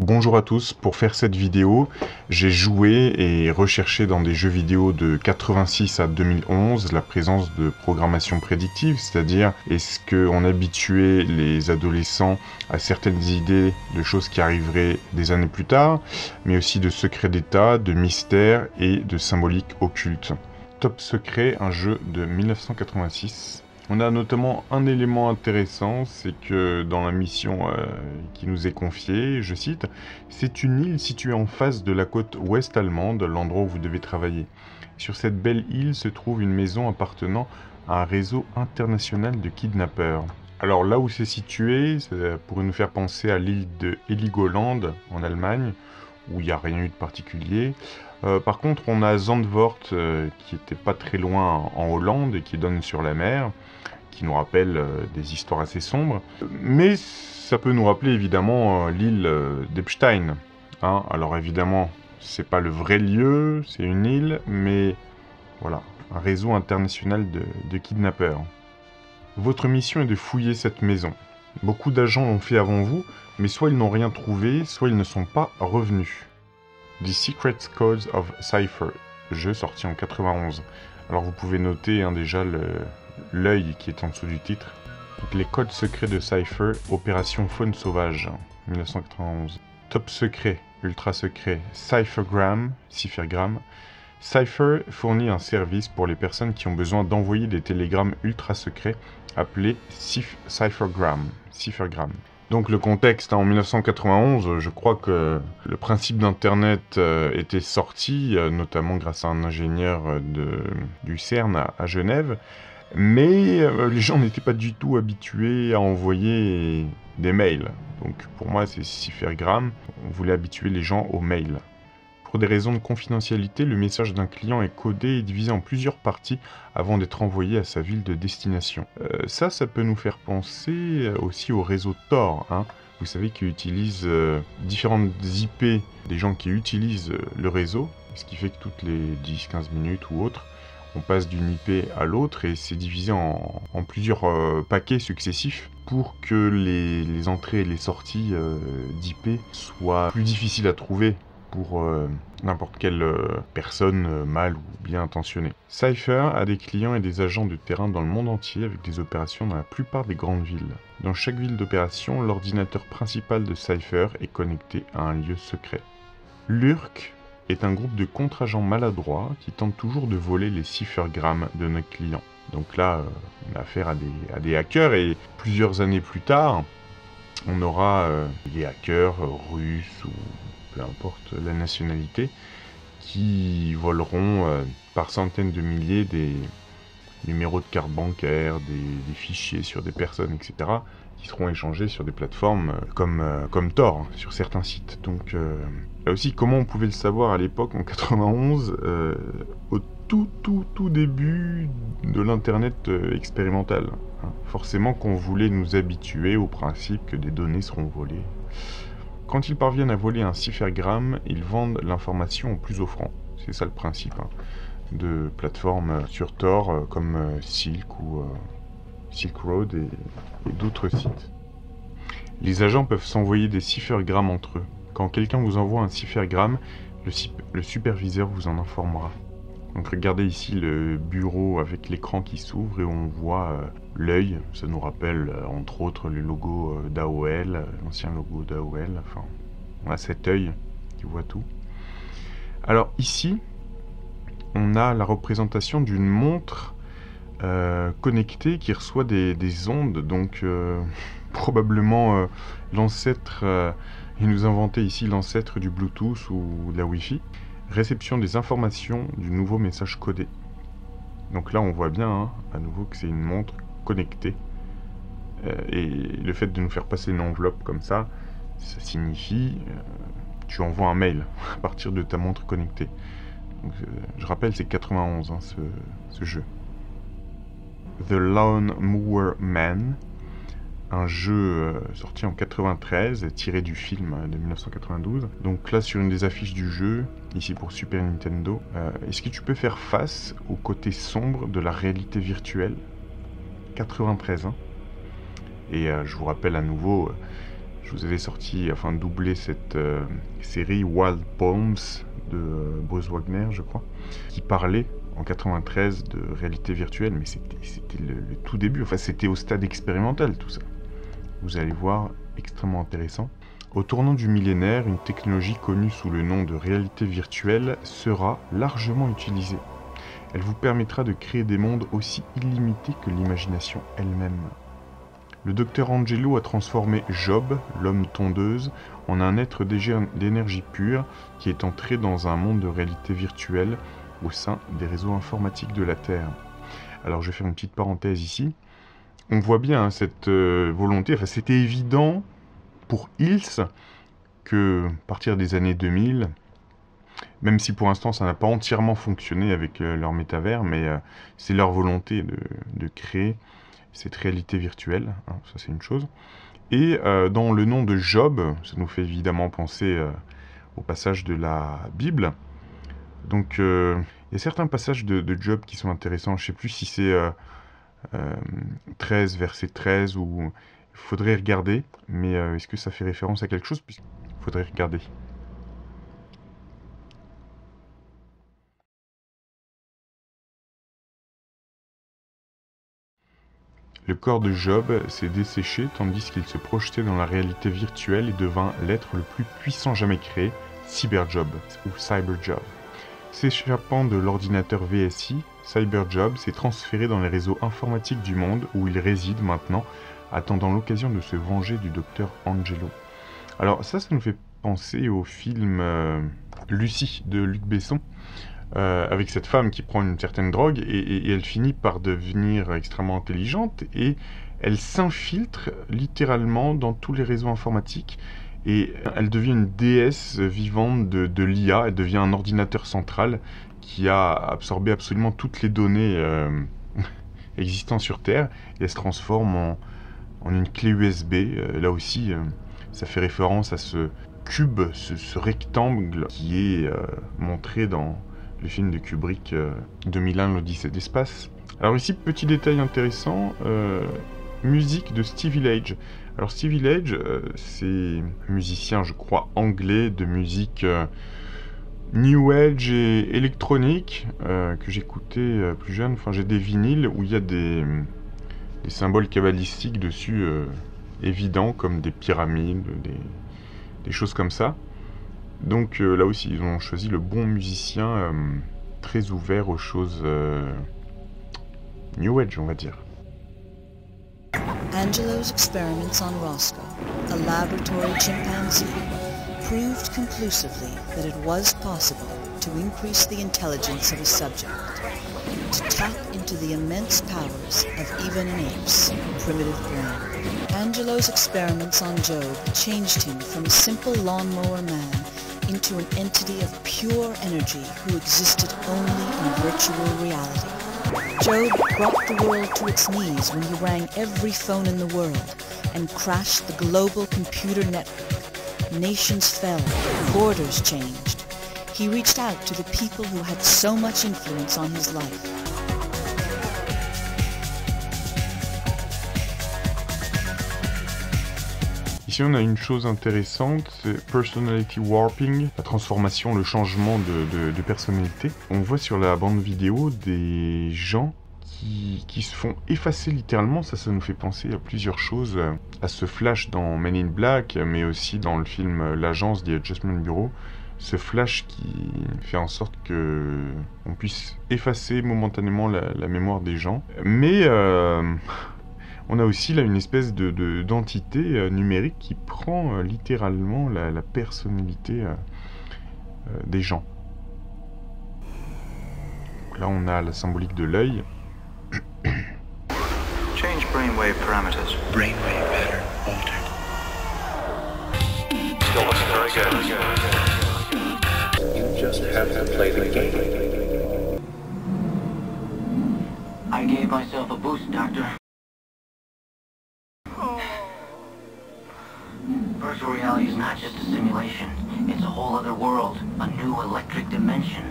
Bonjour à tous, pour faire cette vidéo, j'ai joué et recherché dans des jeux vidéo de 86 à 2011 la présence de programmation prédictive, c'est-à-dire est-ce qu'on habituait les adolescents à certaines idées de choses qui arriveraient des années plus tard, mais aussi de secrets d'État, de mystères et de symboliques occultes. Top Secret, un jeu de 1986. On a notamment un élément intéressant, c'est que dans la mission qui nous est confiée, je cite, « C'est une île située en face de la côte ouest allemande, l'endroit où vous devez travailler. Sur cette belle île se trouve une maison appartenant à un réseau international de kidnappeurs. » Alors là où c'est situé, ça pourrait nous faire penser à l'île de Heligoland en Allemagne, où il n'y a rien eu de particulier. Par contre, on a Zandvoort qui était pas très loin en Hollande et qui donne sur la mer, qui nous rappelle des histoires assez sombres. Mais ça peut nous rappeler évidemment l'île d'Epstein. Hein. Alors évidemment, c'est pas le vrai lieu, c'est une île, mais voilà, un réseau international de kidnappeurs. Votre mission est de fouiller cette maison. Beaucoup d'agents l'ont fait avant vous, mais soit ils n'ont rien trouvé, soit ils ne sont pas revenus. The Secret Codes of Cypher, jeu sorti en 91. Alors vous pouvez noter déjà l'œil qui est en dessous du titre. Donc, les codes secrets de Cypher, Opération Faune Sauvage, 1991. Top secret, ultra secret, Cyphergram. Cypher fournit un service pour les personnes qui ont besoin d'envoyer des télégrammes ultra secrets appelés Cyphergram. Donc le contexte, en 1991, je crois que le principe d'Internet était sorti, notamment grâce à un ingénieur du CERN à Genève, mais les gens n'étaient pas du tout habitués à envoyer des mails. Donc pour moi, c'est Cyphergram, on voulait habituer les gens aux mails. Pour des raisons de confidentialité, le message d'un client est codé et divisé en plusieurs parties avant d'être envoyé à sa ville de destination. Ça peut nous faire penser aussi au réseau Tor. Hein. Vous savez qu'il utilise différentes IP des gens qui utilisent le réseau, ce qui fait que toutes les 10-15 minutes ou autres, on passe d'une IP à l'autre et c'est divisé en plusieurs paquets successifs pour que les entrées et les sorties d'IP soient plus difficiles à trouver pour n'importe quelle personne mal ou bien intentionnée. Cypher a des clients et des agents de terrain dans le monde entier avec des opérations dans la plupart des grandes villes. Dans chaque ville d'opération, l'ordinateur principal de Cypher est connecté à un lieu secret. Lurk est un groupe de contre-agents maladroits qui tentent toujours de voler les cyphergrammes de nos clients. Donc là, on a affaire à des hackers et plusieurs années plus tard, on aura des hackers russes ou peu importe la nationalité, qui voleront par centaines de milliers des numéros de carte bancaire, des fichiers sur des personnes, etc., qui seront échangés sur des plateformes comme Tor, sur certains sites. Donc là aussi, comment on pouvait le savoir à l'époque, en 91, au tout début de l'Internet expérimental. Hein. Forcément qu'on voulait nous habituer au principe que des données seront volées. Quand ils parviennent à voler un cyphergramme, ils vendent l'information au plus offrant. C'est ça le principe de plateformes sur Tor comme Silk ou Silk Road et d'autres sites. Les agents peuvent s'envoyer des cyphergrammes entre eux. Quand quelqu'un vous envoie un cyphergramme, le superviseur vous en informera. Donc regardez ici le bureau avec l'écran qui s'ouvre et on voit l'œil. Ça nous rappelle entre autres le logo d'AOL, l'ancien logo d'AOL. Enfin, on a cet œil qui voit tout. Alors ici, on a la représentation d'une montre connectée qui reçoit des ondes. Donc probablement l'ancêtre, il nous inventait ici l'ancêtre du Bluetooth ou de la Wi-Fi. Réception des informations du nouveau message codé. Donc là on voit bien à nouveau que c'est une montre connectée. Et le fait de nous faire passer une enveloppe comme ça signifie tu envoies un mail à partir de ta montre connectée. Donc, je rappelle, c'est 91 ce jeu. The Lone Mower Man, un jeu sorti en 93, tiré du film de 1992. Donc là, sur une des affiches du jeu, ici pour Super Nintendo, est-ce que tu peux faire face au côté sombre de la réalité virtuelle ? 93, hein. Et je vous rappelle à nouveau, Je vous avais sorti, enfin doublé cette série Wild Poems de Bruce Wagner, je crois, qui parlait en 93 de réalité virtuelle, mais c'était le tout début, enfin c'était au stade expérimental tout ça. Vous allez voir, extrêmement intéressant. Au tournant du millénaire, une technologie connue sous le nom de réalité virtuelle sera largement utilisée. Elle vous permettra de créer des mondes aussi illimités que l'imagination elle-même. Le docteur Angelo a transformé Job, l'homme tondeuse, en un être d'énergie pure qui est entré dans un monde de réalité virtuelle au sein des réseaux informatiques de la Terre. Alors je vais faire une petite parenthèse ici. On voit bien hein, cette volonté, enfin c'était évident pour Hills que à partir des années 2000, même si pour l'instant ça n'a pas entièrement fonctionné avec leur métavers, mais c'est leur volonté de créer cette réalité virtuelle, hein, ça c'est une chose. Et dans le nom de Job, ça nous fait évidemment penser au passage de la Bible. Donc il y a certains passages de Job qui sont intéressants, je ne sais plus si c'est 13, verset 13, ou il faudrait regarder, mais est-ce que ça fait référence à quelque chose? Il faudrait regarder. Le corps de Job s'est desséché tandis qu'il se projetait dans la réalité virtuelle et devint l'être le plus puissant jamais créé, CyberJob ou CyberJob. S'échappant de l'ordinateur VSI, CyberJob s'est transféré dans les réseaux informatiques du monde où il réside maintenant, attendant l'occasion de se venger du docteur Angelo. Alors ça nous fait penser au film Lucie de Luc Besson, avec cette femme qui prend une certaine drogue et elle finit par devenir extrêmement intelligente et elle s'infiltre littéralement dans tous les réseaux informatiques et elle devient une déesse vivante de l'IA, elle devient un ordinateur central qui a absorbé absolument toutes les données existant sur Terre et elle se transforme en une clé USB. Là aussi, ça fait référence à ce cube, ce rectangle qui est montré dans le film de Kubrick 2001, l'Odyssée d'espace. Alors ici, petit détail intéressant, musique de Stevie Lage. Alors Stevie Lage, c'est un musicien, je crois, anglais de musique New Age et électronique que j'écoutais plus jeune. Enfin, j'ai des vinyles où il y a des symboles kabbalistiques dessus évidents, comme des pyramides, des choses comme ça. Donc là aussi, ils ont choisi le bon musicien très ouvert aux choses New Age, on va dire. Angelo's experiments on Roscoe, a laboratory chimpanzee, proved conclusively that it was possible to increase the intelligence of a subject, to tap into the immense powers of even an ape's primitive brain. Angelo's experiments on Job changed him from a simple lawnmower man into an entity of pure energy who existed only in virtual reality. Job brought the world to its knees when he rang every phone in the world and crashed the global computer network. Nations fell, borders changed. He reached out to the people who had so much influence on his life. Ici on a une chose intéressante, c'est personality warping, la transformation, le changement de personnalité. On voit sur la bande vidéo des gens qui se font effacer littéralement, ça nous fait penser à plusieurs choses, à ce flash dans Men in Black, mais aussi dans le film L'Agence, The Adjustment Bureau, ce flash qui fait en sorte que on puisse effacer momentanément la mémoire des gens. Mais on a aussi là une espèce d'entité numérique qui prend littéralement la personnalité des gens. Donc là on a la symbolique de l'œil. Change brainwave parameters. Brainwave pattern altered. Still looking very good. You just have to play the game. I gave myself a boost, Doctor. Virtual reality is not just a simulation. It's a whole other world, a new electric dimension.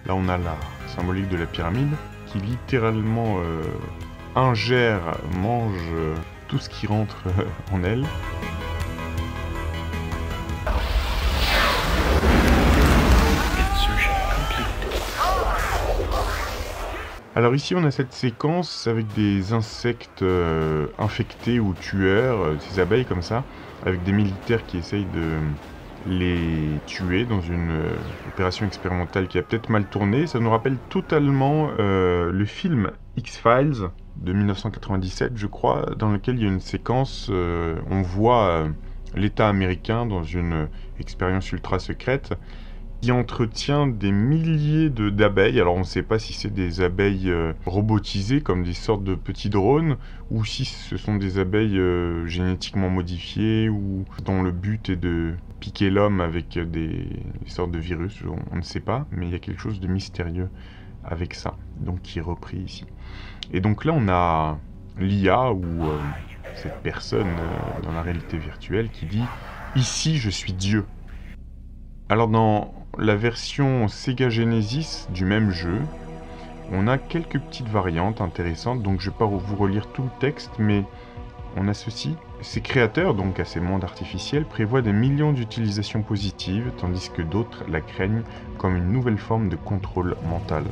Là on a la symbolique de la pyramide qui littéralement ingère, mange tout ce qui rentre en elle. Alors ici on a cette séquence avec des insectes infectés ou tueurs, ces abeilles comme ça, avec des militaires qui essayent de les tuer dans une opération expérimentale qui a peut-être mal tourné. Ça nous rappelle totalement le film X-Files de 1997 je crois, dans lequel il y a une séquence, on voit l'État américain dans une expérience ultra secrète qui entretient des milliers d'abeilles. Alors on ne sait pas si c'est des abeilles robotisées comme des sortes de petits drones ou si ce sont des abeilles génétiquement modifiées ou dont le but est de piquer l'homme avec des sortes de virus. On ne sait pas, mais il y a quelque chose de mystérieux avec ça, donc qui est repris ici. Et donc là on a l'IA ou cette personne dans la réalité virtuelle qui dit « Ici je suis Dieu ». Alors dans la version Sega Genesis du même jeu, on a quelques petites variantes intéressantes, donc je ne vais pas vous relire tout le texte, mais on a ceci. Ses créateurs, donc à ces mondes artificiels, prévoient des millions d'utilisations positives, tandis que d'autres la craignent comme une nouvelle forme de contrôle mental.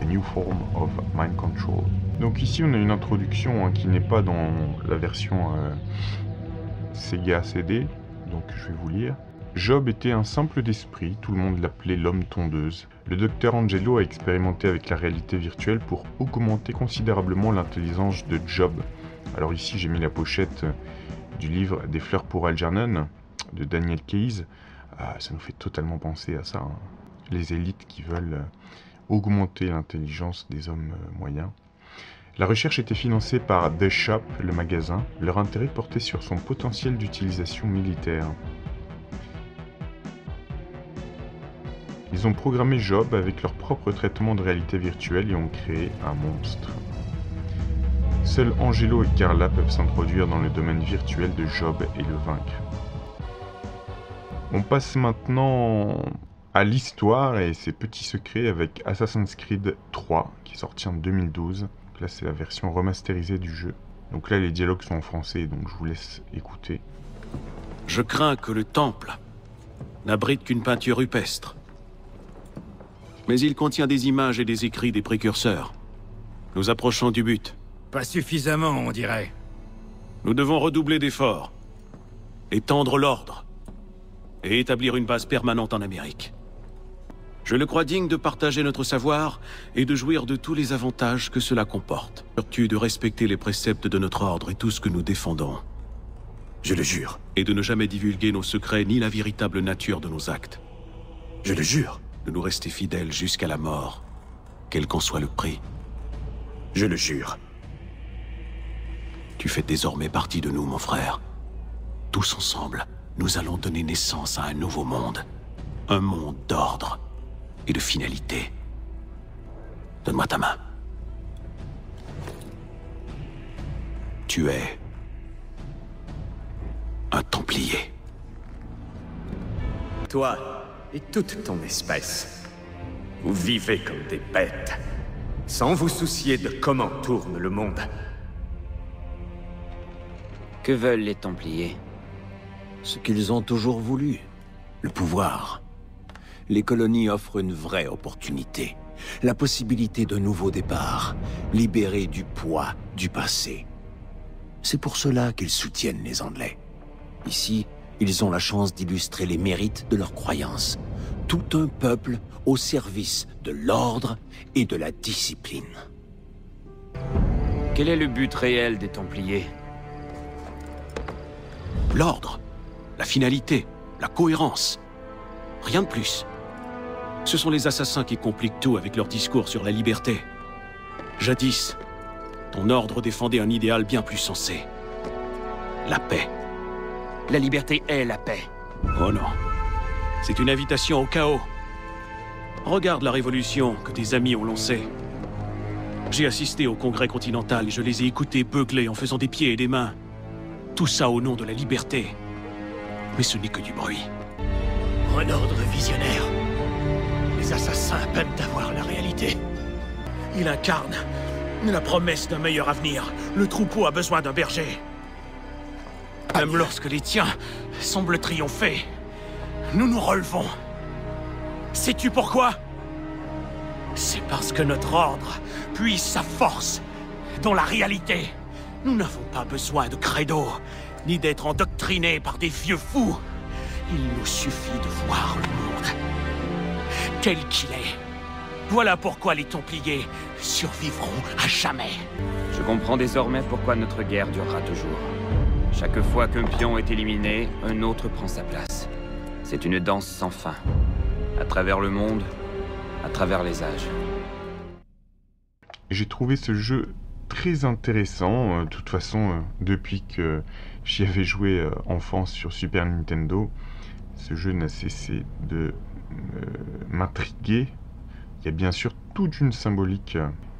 A new form of mind control. Donc ici on a une introduction qui n'est pas dans la version Sega CD, donc je vais vous lire. Job était un simple d'esprit, tout le monde l'appelait l'homme tondeuse. Le docteur Angelo a expérimenté avec la réalité virtuelle pour augmenter considérablement l'intelligence de Job. Alors ici j'ai mis la pochette du livre Des fleurs pour Algernon de Daniel Keyes. Ça nous fait totalement penser à ça, hein. Les élites qui veulent augmenter l'intelligence des hommes moyens. La recherche était financée par The Shop, le magasin. Leur intérêt portait sur son potentiel d'utilisation militaire. Ils ont programmé Job avec leur propre traitement de réalité virtuelle et ont créé un monstre. Seuls Angelo et Carla peuvent s'introduire dans le domaine virtuel de Job et le vaincre. On passe maintenant à l'histoire et ses petits secrets avec Assassin's Creed 3 qui est sorti en 2012. Là c'est la version remasterisée du jeu. Donc là les dialogues sont en français, donc je vous laisse écouter. Je crains que le temple n'abrite qu'une peinture rupestre. Mais il contient des images et des écrits des précurseurs. Nous approchons du but. Pas suffisamment, on dirait. Nous devons redoubler d'efforts, étendre l'ordre, et établir une base permanente en Amérique. Je le crois digne de partager notre savoir et de jouir de tous les avantages que cela comporte. Vertu de respecter les préceptes de notre ordre et tout ce que nous défendons. Je le jure. Et de ne jamais divulguer nos secrets ni la véritable nature de nos actes. Je le jure. De nous rester fidèles jusqu'à la mort, quel qu'en soit le prix. Je le jure. Tu fais désormais partie de nous, mon frère. Tous ensemble, nous allons donner naissance à un nouveau monde. Un monde d'ordre et de finalité. Donne-moi ta main. Tu es un Templier. Toi et toute ton espèce, vous vivez comme des bêtes, sans vous soucier de comment tourne le monde. Que veulent les Templiers? Ce qu'ils ont toujours voulu, le pouvoir. Les colonies offrent une vraie opportunité, la possibilité d'un nouveau départ, libéré du poids du passé. C'est pour cela qu'ils soutiennent les Anglais. Ici, ils ont la chance d'illustrer les mérites de leurs croyances. Tout un peuple au service de l'ordre et de la discipline. Quel est le but réel des Templiers? L'ordre, la finalité, la cohérence. Rien de plus. Ce sont les assassins qui compliquent tout avec leur discours sur la liberté. Jadis, ton ordre défendait un idéal bien plus sensé. La paix. La liberté est la paix. Oh non. C'est une invitation au chaos. Regarde la révolution que tes amis ont lancée. J'ai assisté au Congrès continental et je les ai écoutés beugler en faisant des pieds et des mains. Tout ça au nom de la liberté. Mais ce n'est que du bruit. Un ordre visionnaire. Les assassins peuvent avoir la réalité. Il incarne La promesse d'un meilleur avenir. Le troupeau a besoin d'un berger. Même lorsque les tiens semblent triompher, nous nous relevons. Sais-tu pourquoi? C'est parce que notre ordre puise sa force dans la réalité. Nous n'avons pas besoin de credo, ni d'être endoctrinés par des vieux fous. Il nous suffit de voir le monde tel qu'il est. Voilà pourquoi les Templiers survivront à jamais. Je comprends désormais pourquoi notre guerre durera toujours. Chaque fois qu'un pion est éliminé, un autre prend sa place. C'est une danse sans fin. À travers le monde, à travers les âges. J'ai trouvé ce jeu très intéressant. De toute façon, depuis que j'y avais joué enfant sur Super Nintendo, ce jeu n'a cessé de m'intriguer. Il y a bien sûr toute une symbolique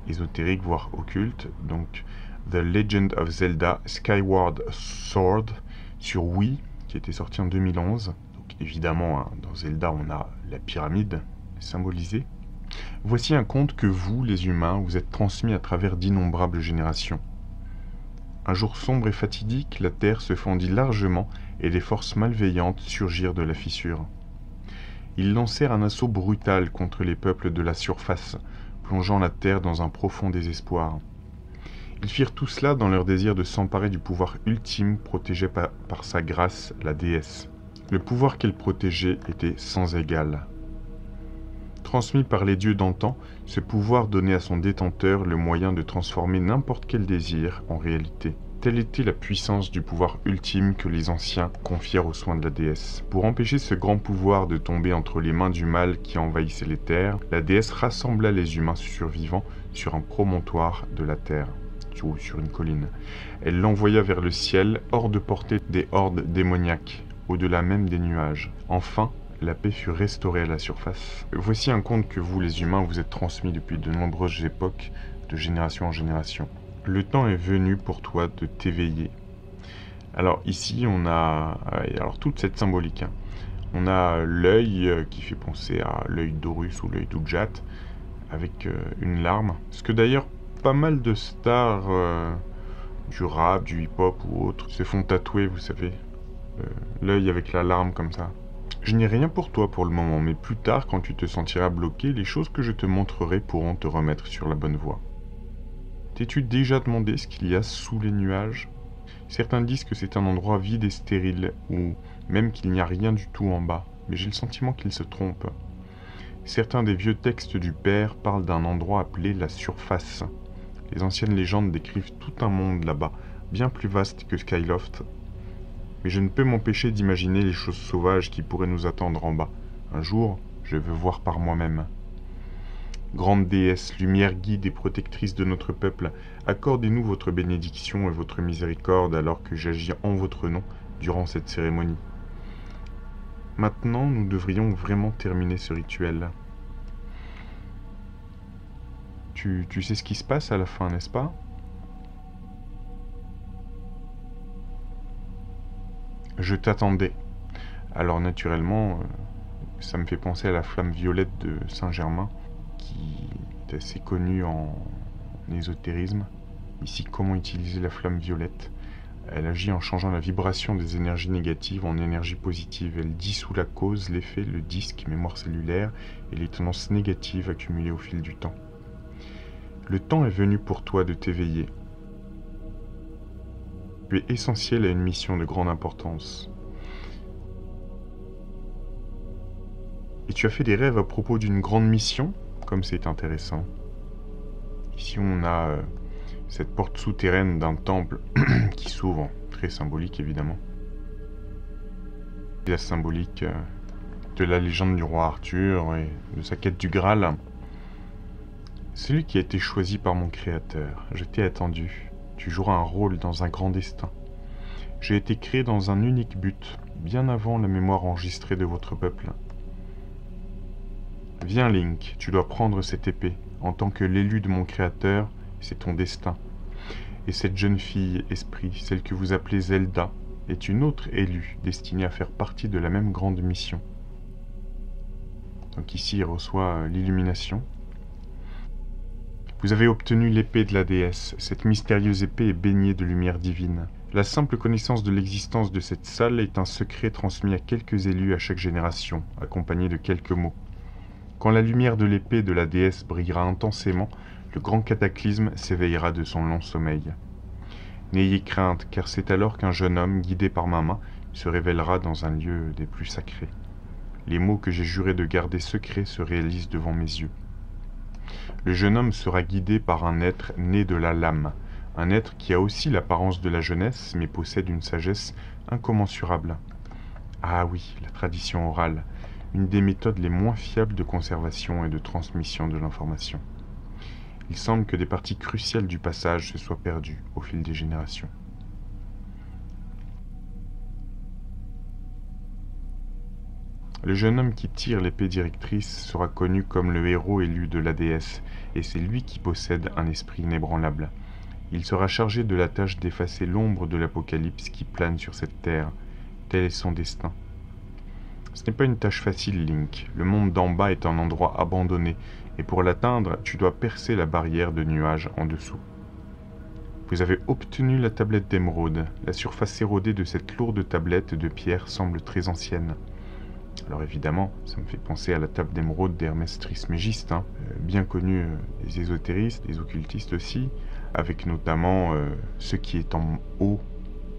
ésotérique, voire occulte. Donc, The Legend of Zelda Skyward Sword sur Wii, qui était sorti en 2011. Donc, évidemment, hein, dans Zelda, on a la pyramide symbolisée. Voici un conte que vous, les humains, vous êtes transmis à travers d'innombrables générations. Un jour sombre et fatidique, la terre se fendit largement et des forces malveillantes surgirent de la fissure. Ils lancèrent un assaut brutal contre les peuples de la surface, plongeant la terre dans un profond désespoir. Ils firent tout cela dans leur désir de s'emparer du pouvoir ultime protégé par sa grâce, la déesse. Le pouvoir qu'elle protégeait était sans égal. Transmis par les dieux d'antan, ce pouvoir donnait à son détenteur le moyen de transformer n'importe quel désir en réalité. Telle était la puissance du pouvoir ultime que les anciens confièrent aux soins de la déesse. Pour empêcher ce grand pouvoir de tomber entre les mains du mal qui envahissait les terres, la déesse rassembla les humains survivants sur un promontoire de la terre, ou sur une colline. Elle l'envoya vers le ciel, hors de portée des hordes démoniaques, au-delà même des nuages. Enfin, la paix fut restaurée à la surface. Voici un conte que vous, les humains, vous êtes transmis depuis de nombreuses époques, de génération en génération. Le temps est venu pour toi de t'éveiller. Alors ici, on a toute cette symbolique. Hein. On a l'œil qui fait penser à l'œil d'Horus ou l'œil d'Udjat, avec une larme. Ce que d'ailleurs, pas mal de stars du rap, du hip-hop ou autres se font tatouer, vous savez. L'œil avec la larme comme ça. Je n'ai rien pour toi pour le moment, mais plus tard, quand tu te sentiras bloqué, les choses que je te montrerai pourront te remettre sur la bonne voie. T'es-tu déjà demandé ce qu'il y a sous les nuages? Certains disent que c'est un endroit vide et stérile, ou même qu'il n'y a rien du tout en bas, mais j'ai le sentiment qu'ils se trompent. Certains des vieux textes du Père parlent d'un endroit appelé la Surface. Les anciennes légendes décrivent tout un monde là-bas, bien plus vaste que Skyloft. Mais je ne peux m'empêcher d'imaginer les choses sauvages qui pourraient nous attendre en bas. Un jour, je veux voir par moi-même. Grande déesse, lumière guide et protectrice de notre peuple, accordez-nous votre bénédiction et votre miséricorde alors que j'agis en votre nom durant cette cérémonie. Maintenant, nous devrions vraiment terminer ce rituel. Tu sais ce qui se passe à la fin, n'est-ce pas? Je t'attendais. Alors naturellement, ça me fait penser à la flamme violette de Saint-Germain, qui est assez connue en ésotérisme. Ici, comment utiliser la flamme violette? Elle agit en changeant la vibration des énergies négatives en énergie positive. Elle dissout la cause, l'effet, le disque, mémoire cellulaire et les tendances négatives accumulées au fil du temps. Le temps est venu pour toi de t'éveiller. Tu es essentiel à une mission de grande importance. Et tu as fait des rêves à propos d'une grande mission? Comme c'est intéressant. Ici on a cette porte souterraine d'un temple qui s'ouvre, très symbolique évidemment. La symbolique de la légende du roi Arthur et de sa quête du Graal. Celui qui a été choisi par mon créateur, je t'ai attendu. Tu joueras un rôle dans un grand destin. J'ai été créé dans un unique but, bien avant la mémoire enregistrée de votre peuple. Viens Link, tu dois prendre cette épée. En tant que l'élu de mon créateur, c'est ton destin. Et cette jeune fille, esprit, celle que vous appelez Zelda, est une autre élue, destinée à faire partie de la même grande mission. Donc ici, il reçoit l'illumination. Vous avez obtenu l'épée de la déesse. Cette mystérieuse épée est baignée de lumière divine. La simple connaissance de l'existence de cette salle est un secret transmis à quelques élus à chaque génération, accompagné de quelques mots. Quand la lumière de l'épée de la déesse brillera intensément, le grand cataclysme s'éveillera de son long sommeil. N'ayez crainte, car c'est alors qu'un jeune homme, guidé par ma main, se révélera dans un lieu des plus sacrés. Les mots que j'ai juré de garder secrets se réalisent devant mes yeux. Le jeune homme sera guidé par un être né de la lame, un être qui a aussi l'apparence de la jeunesse, mais possède une sagesse incommensurable. Ah oui, la tradition orale, une des méthodes les moins fiables de conservation et de transmission de l'information. Il semble que des parties cruciales du passage se soient perdues au fil des générations. Le jeune homme qui tire l'épée directrice sera connu comme le héros élu de la déesse, et c'est lui qui possède un esprit inébranlable. Il sera chargé de la tâche d'effacer l'ombre de l'apocalypse qui plane sur cette terre. Tel est son destin. Ce n'est pas une tâche facile, Link. Le monde d'en bas est un endroit abandonné, et pour l'atteindre, tu dois percer la barrière de nuages en dessous. Vous avez obtenu la tablette d'émeraude. La surface érodée de cette lourde tablette de pierre semble très ancienne. Alors évidemment, ça me fait penser à la table d'émeraude d'Hermès Trismégiste, bien connu des ésotéristes, des occultistes aussi, avec notamment ce qui est en haut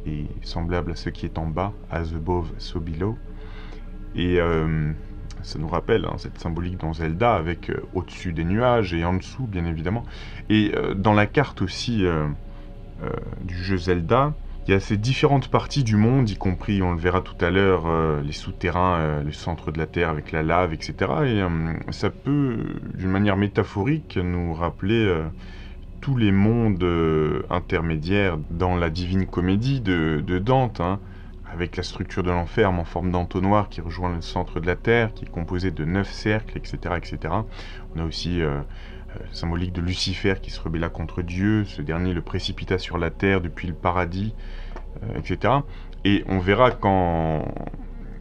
et semblable à ce qui est en bas, as above, so below. Et ça nous rappelle cette symbolique dans Zelda, avec au-dessus des nuages et en dessous, bien évidemment. Et dans la carte aussi du jeu Zelda, il y a ces différentes parties du monde, y compris, on le verra tout à l'heure, les souterrains, le centre de la Terre avec la lave, etc. Et ça peut, d'une manière métaphorique, nous rappeler tous les mondes intermédiaires dans la Divine Comédie de Dante, avec la structure de l'enferme en forme d'entonnoir qui rejoint le centre de la Terre, qui est composé de 9 cercles, etc. etc. On a aussi symbolique de Lucifer qui se rebella contre Dieu, ce dernier le précipita sur la terre depuis le paradis, etc. Et on verra quand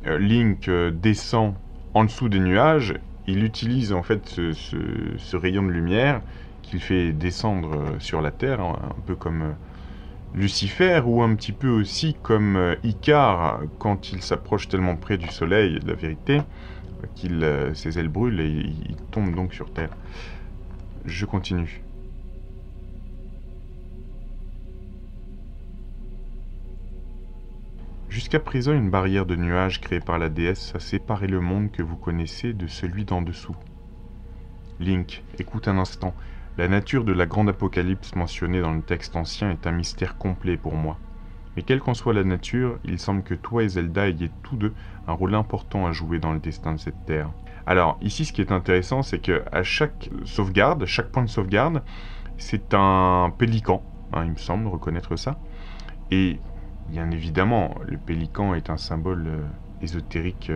Link descend en dessous des nuages, il utilise en fait ce rayon de lumière qu'il fait descendre sur la terre, un peu comme Lucifer, ou un petit peu aussi comme Icare quand il s'approche tellement près du soleil, de la vérité, qu'il ses ailes brûlent et il tombe donc sur terre. Je continue. Jusqu'à présent, une barrière de nuages créée par la déesse a séparé le monde que vous connaissez de celui d'en dessous. Link, écoute un instant. La nature de la grande apocalypse mentionnée dans le texte ancien est un mystère complet pour moi. Mais quelle qu'en soit la nature, il semble que toi et Zelda ayez tous deux un rôle important à jouer dans le destin de cette terre. Alors, ici, ce qui est intéressant, c'est qu'à chaque sauvegarde, chaque point de sauvegarde, c'est un pélican, il me semble reconnaître ça. Et, bien évidemment, le pélican est un symbole ésotérique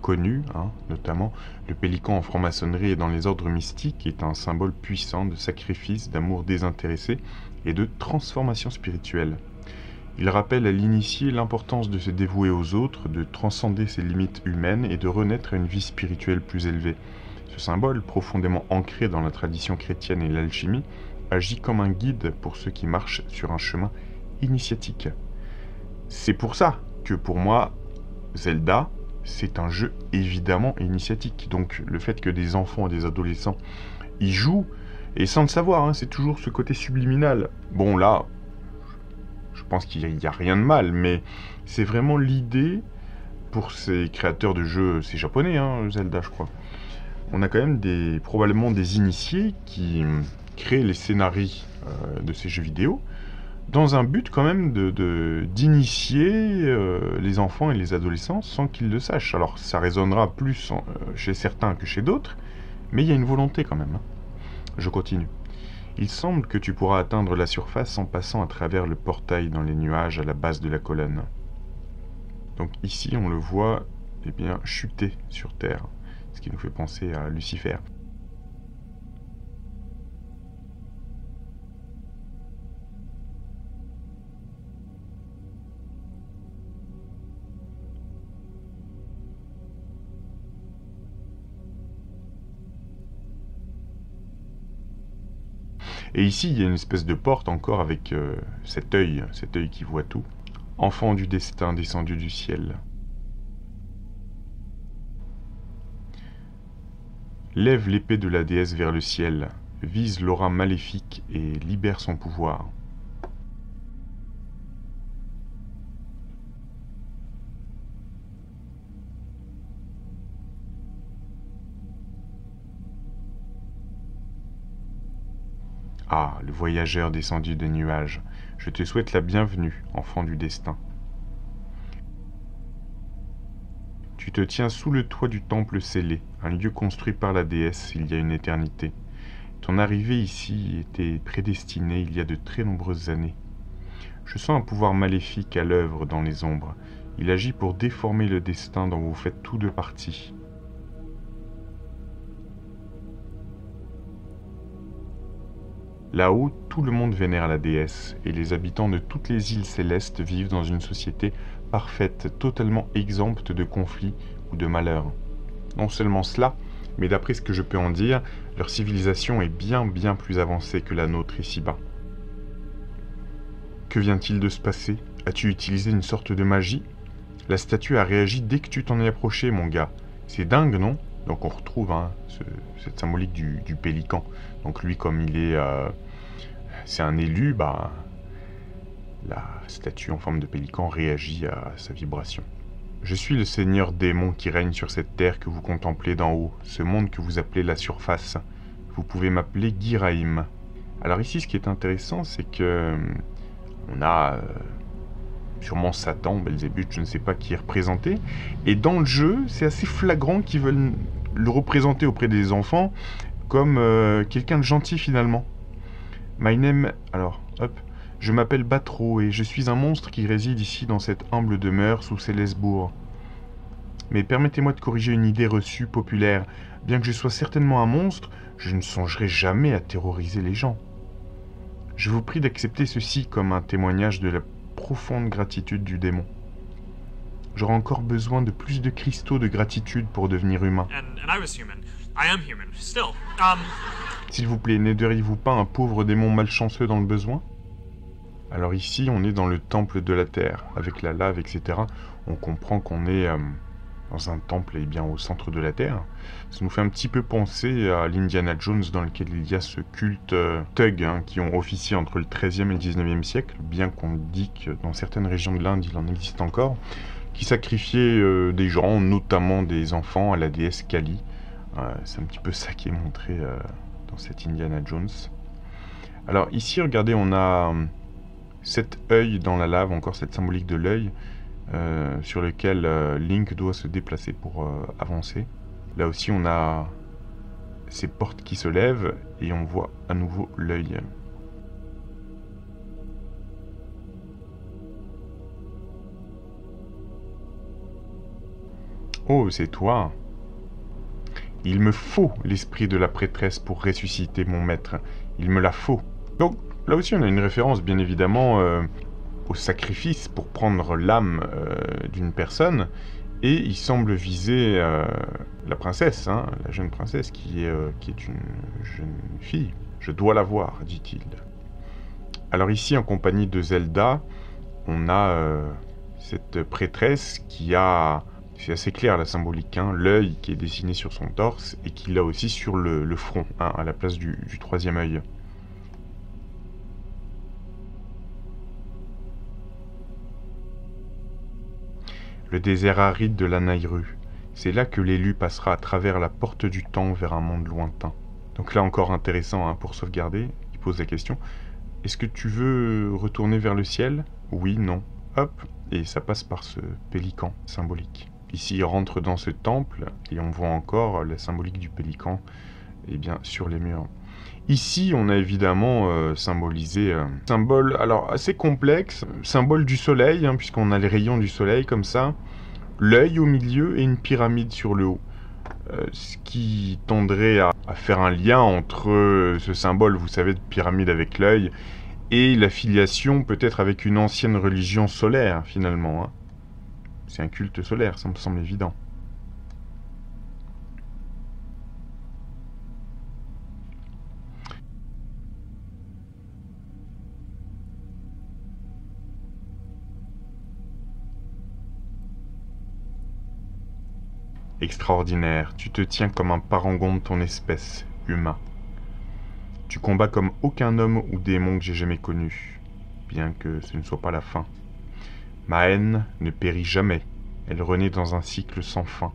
connu, notamment le pélican en franc-maçonnerie et dans les ordres mystiques est un symbole puissant de sacrifice, d'amour désintéressé et de transformation spirituelle. Il rappelle à l'initié l'importance de se dévouer aux autres, de transcender ses limites humaines et de renaître à une vie spirituelle plus élevée. Ce symbole, profondément ancré dans la tradition chrétienne et l'alchimie, agit comme un guide pour ceux qui marchent sur un chemin initiatique. C'est pour ça que pour moi, Zelda, c'est un jeu évidemment initiatique. Donc le fait que des enfants et des adolescents y jouent, et sans le savoir, c'est toujours ce côté subliminal. Bon là, je pense qu'il n'y a rien de mal, mais c'est vraiment l'idée pour ces créateurs de jeux, c'est japonais, Zelda, je crois. On a quand même probablement des initiés qui créent les scénarios de ces jeux vidéo, dans un but quand même d'initier les enfants et les adolescents sans qu'ils le sachent. Alors ça résonnera plus chez certains que chez d'autres, mais il y a une volonté quand même. Je continue. Il semble que tu pourras atteindre la surface en passant à travers le portail dans les nuages à la base de la colonne. Donc ici, on le voit chuter sur Terre, ce qui nous fait penser à Lucifer. Et ici, il y a une espèce de porte encore avec cet œil qui voit tout. Enfant du destin descendu du ciel. Lève l'épée de la déesse vers le ciel, vise l'aura maléfique et libère son pouvoir. Ah, le voyageur descendu des nuages, je te souhaite la bienvenue, enfant du destin. Tu te tiens sous le toit du temple scellé, un lieu construit par la déesse il y a une éternité. Ton arrivée ici était prédestinée il y a de très nombreuses années. Je sens un pouvoir maléfique à l'œuvre dans les ombres. Il agit pour déformer le destin dont vous faites tous deux partie. Là-haut, tout le monde vénère la déesse, et les habitants de toutes les îles célestes vivent dans une société parfaite, totalement exempte de conflits ou de malheurs. Non seulement cela, mais d'après ce que je peux en dire, leur civilisation est bien plus avancée que la nôtre ici-bas. Que vient-il de se passer? As-tu utilisé une sorte de magie? La statue a réagi dès que tu t'en es approché, mon gars. C'est dingue, non? Donc on retrouve cette symbolique du pélican. Donc lui, comme il est... c'est un élu, bah... La statue en forme de pélican réagit à sa vibration. Je suis le seigneur démon qui règne sur cette terre que vous contemplez d'en haut, ce monde que vous appelez la surface. Vous pouvez m'appeler Giraim. Alors ici, ce qui est intéressant, c'est que... on a... sûrement Satan, Belzébuth, je ne sais pas qui est représenté. Et dans le jeu, c'est assez flagrant qu'ils veulent le représenter auprès des enfants comme quelqu'un de gentil finalement. My name... alors, hop... Je m'appelle Batro et je suis un monstre qui réside ici dans cette humble demeure sous Célesbourg. Mais permettez-moi de corriger une idée reçue populaire. Bien que je sois certainement un monstre, je ne songerai jamais à terroriser les gens. Je vous prie d'accepter ceci comme un témoignage de la profonde gratitude du démon. J'aurai encore besoin de plus de cristaux de gratitude pour devenir humain. S'il vous plaît, n'aideriez-vous pas un pauvre démon malchanceux dans le besoin ? Alors ici, on est dans le temple de la terre, avec la lave, etc. On comprend qu'on est dans un temple bien au centre de la terre. Ça nous fait un petit peu penser à l'Indiana Jones, dans lequel il y a ce culte thug qui ont officié entre le XIIIe et le XIXe siècle, bien qu'on dit que dans certaines régions de l'Inde, il en existe encore, qui sacrifiaient des gens, notamment des enfants, à la déesse Kali. C'est un petit peu ça qui est montré dans cet Indiana Jones. Alors ici, regardez, on a... cet œil dans la lave, encore cette symbolique de l'œil, sur lequel Link doit se déplacer pour avancer. Là aussi, on a ces portes qui se lèvent et on voit à nouveau l'œil. Oh, c'est toi! Il me faut l'esprit de la prêtresse pour ressusciter mon maître. Il me la faut. Donc, là aussi, on a une référence, bien évidemment, au sacrifice pour prendre l'âme d'une personne. Et il semble viser la princesse, la jeune princesse, qui est une jeune fille. Je dois la voir, dit-il. Alors ici, en compagnie de Zelda, on a cette prêtresse qui a... c'est assez clair la symbolique, l'œil qui est dessiné sur son torse et qui l'a aussi sur le front, à la place du troisième œil. Le désert aride de la Nayru. C'est là que l'élu passera à travers la porte du temps vers un monde lointain. Donc là encore intéressant pour sauvegarder, il pose la question. Est-ce que tu veux retourner vers le ciel? Oui, non. Hop, et ça passe par ce pélican symbolique. Ici, il rentre dans ce temple et on voit encore la symbolique du pélican sur les murs. Ici, on a évidemment symbolisé un symbole alors assez complexe, symbole du soleil, puisqu'on a les rayons du soleil comme ça, l'œil au milieu et une pyramide sur le haut. Ce qui tendrait à faire un lien entre ce symbole, vous savez, de pyramide avec l'œil, et la filiation peut-être avec une ancienne religion solaire, finalement. C'est un culte solaire, ça me semble évident. Extraordinaire, tu te tiens comme un parangon de ton espèce, humain. Tu combats comme aucun homme ou démon que j'ai jamais connu, bien que ce ne soit pas la fin. Ma haine ne périt jamais, elle renaît dans un cycle sans fin.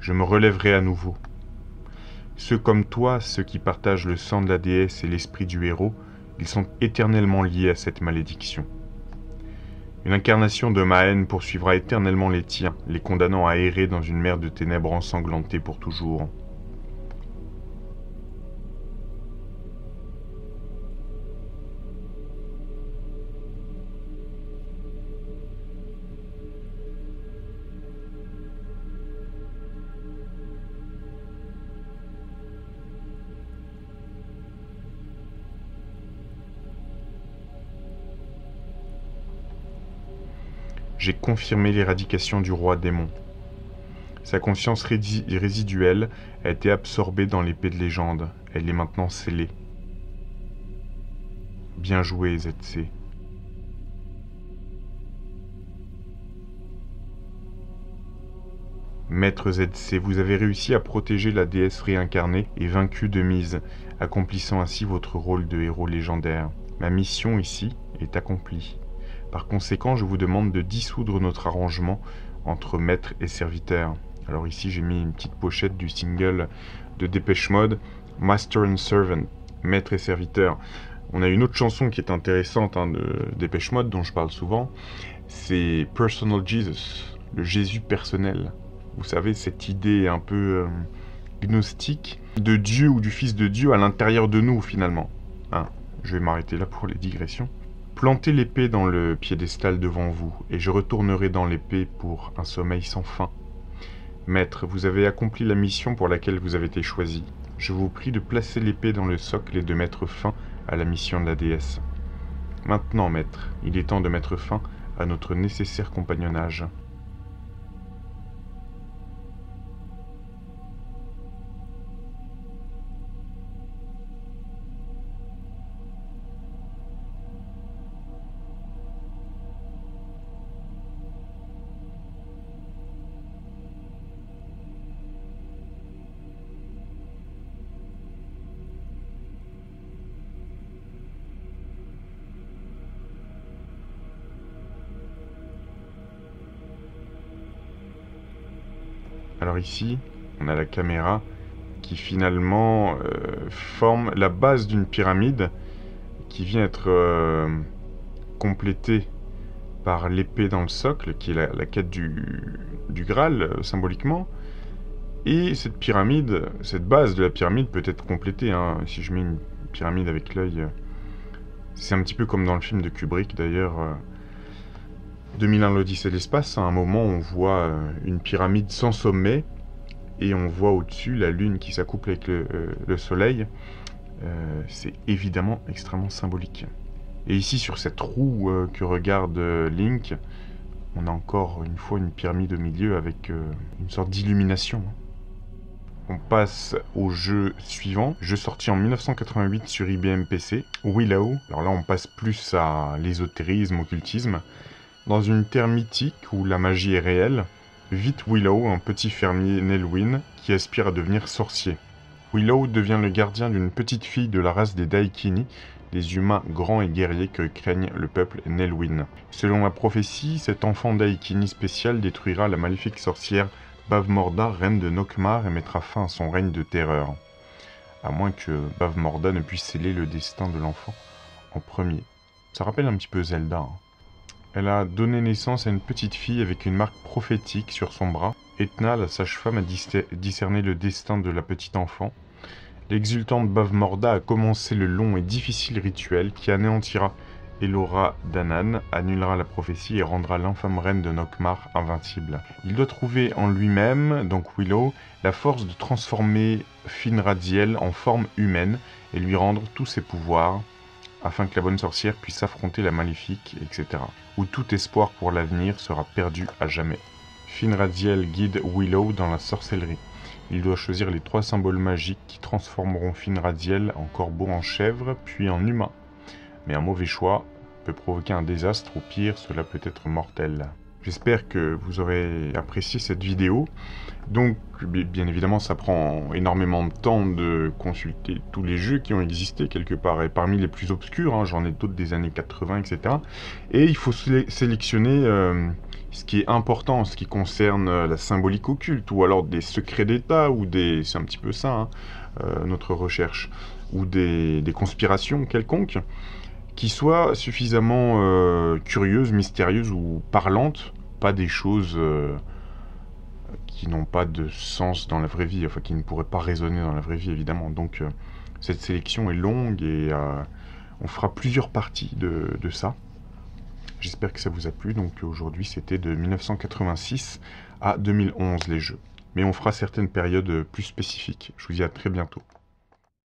Je me relèverai à nouveau. Ceux comme toi, ceux qui partagent le sang de la déesse et l'esprit du héros, ils sont éternellement liés à cette malédiction. Une incarnation de ma haine poursuivra éternellement les tiens, les condamnant à errer dans une mer de ténèbres ensanglantées pour toujours. J'ai confirmé l'éradication du roi démon. Sa conscience résiduelle a été absorbée dans l'épée de légende. Elle est maintenant scellée. Bien joué, ZC. Maître ZC, vous avez réussi à protéger la déesse réincarnée et vaincue de mise, accomplissant ainsi votre rôle de héros légendaire. Ma mission ici est accomplie. Par conséquent, je vous demande de dissoudre notre arrangement entre maître et serviteur. Alors ici, j'ai mis une petite pochette du single de Depeche Mode, Master and Servant, maître et serviteur. On a une autre chanson qui est intéressante de Depeche Mode, dont je parle souvent, c'est Personal Jesus, le Jésus personnel. Vous savez, cette idée un peu gnostique de Dieu ou du Fils de Dieu à l'intérieur de nous, finalement. Je vais m'arrêter là pour les digressions. Plantez l'épée dans le piédestal devant vous, et je retournerai dans l'épée pour un sommeil sans fin. Maître, vous avez accompli la mission pour laquelle vous avez été choisi. Je vous prie de placer l'épée dans le socle et de mettre fin à la mission de la déesse. Maintenant, maître, il est temps de mettre fin à notre nécessaire compagnonnage. Alors ici, on a la caméra qui finalement forme la base d'une pyramide qui vient être complétée par l'épée dans le socle, qui est la quête du Graal, symboliquement. Et cette pyramide, cette base de la pyramide peut être complétée. Si je mets une pyramide avec l'œil, c'est un petit peu comme dans le film de Kubrick d'ailleurs. 2001 l'Odyssée de l'espace, à un moment on voit une pyramide sans sommet et on voit au-dessus la lune qui s'accouple avec le soleil. C'est évidemment extrêmement symbolique. Et ici sur cette roue que regarde Link, on a encore une fois une pyramide au milieu avec une sorte d'illumination. On passe au jeu suivant, jeu sorti en 1988 sur IBM PC, Willow. Alors là on passe plus à l'ésotérisme, occultisme. Dans une terre mythique où la magie est réelle, vit Willow, un petit fermier Nelwyn, qui aspire à devenir sorcier. Willow devient le gardien d'une petite fille de la race des Daikini, des humains grands et guerriers que craignent le peuple Nelwyn. Selon la prophétie, cet enfant Daikini spécial détruira la maléfique sorcière Bavmorda, reine de Nockmaar, et mettra fin à son règne de terreur. À moins que Bavmorda ne puisse sceller le destin de l'enfant en premier. Ça rappelle un petit peu Zelda. Elle a donné naissance à une petite fille avec une marque prophétique sur son bras. Etna, la sage-femme, a discerné le destin de la petite enfant. L'exultante Bavmorda a commencé le long et difficile rituel qui anéantira Elora Danan, annulera la prophétie et rendra l'infâme reine de Nockmaar invincible. Il doit trouver en lui-même, donc Willow, la force de transformer Finradiel en forme humaine et lui rendre tous ses pouvoirs, afin que la bonne sorcière puisse affronter la maléfique, etc. Où tout espoir pour l'avenir sera perdu à jamais. Finradiel guide Willow dans la sorcellerie. Il doit choisir les 3 symboles magiques qui transformeront Finradiel en corbeau, en chèvre, puis en humain. Mais un mauvais choix peut provoquer un désastre, ou pire, cela peut être mortel. J'espère que vous aurez apprécié cette vidéo. Donc, bien évidemment, ça prend énormément de temps de consulter tous les jeux qui ont existé quelque part, et parmi les plus obscurs, hein, j'en ai d'autres des années 80, etc. Et il faut sélectionner ce qui est important, ce qui concerne la symbolique occulte, ou alors des secrets d'État, ou des... c'est un petit peu ça, hein, notre recherche, ou des conspirations quelconques, qui soient suffisamment curieuses, mystérieuses ou parlantes, pas des choses qui n'ont pas de sens dans la vraie vie, enfin qui ne pourraient pas résonner dans la vraie vie évidemment. Donc cette sélection est longue et on fera plusieurs parties de ça. J'espère que ça vous a plu. Donc aujourd'hui c'était de 1986 à 2011 les jeux. Mais on fera certaines périodes plus spécifiques. Je vous dis à très bientôt.